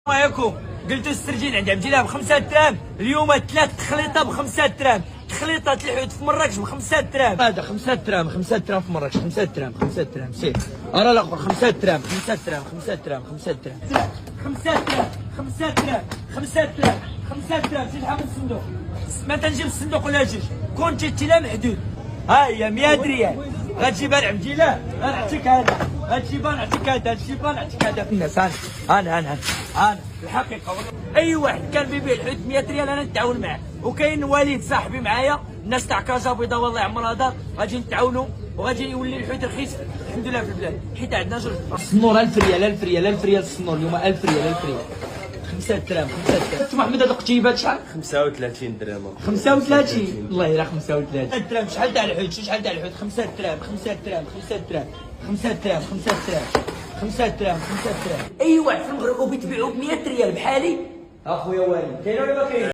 عليكم. قلتوا السرجين عند عبد الله ب 5 دراهم، اليوم 3 تخليطه ب 5 دراهم، تخليطه الحوت في مراكش ب 5 دراهم. هذا 5 دراهم، 5 دراهم في مراكش، 5 دراهم، 5 دراهم سير. ارى الاخر 5 دراهم، 5 دراهم، 5 دراهم، 5 دراهم، 5 دراهم، 5 دراهم، 5 دراهم، 5 دراهم. شي شحال من الصندوق؟ ما تنجيب الصندوق ولا جوج، كنت لا محدود. ها هي 100 ريال غتجيبها لعبد الله، غنعطيك هذا، غتجيبها نعطيك هذا، غتجيبها نعطيك هذا. الناس انا الحقيقه اي واحد كان بيبيع الحوت 100 ريال انا نتعاون معاه، وكاين وليد صاحبي معايا، الناس تاع كازا بيضاء والله يعمرها دار، غادي نتعاونوا وغادي يولي الحوت رخيص الحمد لله في البلاد، حيت عندنا جوج. السنور 1000 ريال، 1000 ريال، 1000 ريال السنور اليوم، 1000 ريال، 1000 ريال. 5 دراهم، 5 دراهم. انت محمد هذا قتيبات شحال؟ 35 درهم. 35 الله يراه 35 درهم. شحال تاع الحوت؟ شحال تاع الحوت؟ 5 دراهم، 5 دراهم، 5 دراهم، 5 دراهم، 5 دراهم، 5 دراهم، 5 دراهم. اي واحد في المغرب وبيتبيعوا ب 100 ريال بحالي اخويا والد، كاين ولا ما كاين؟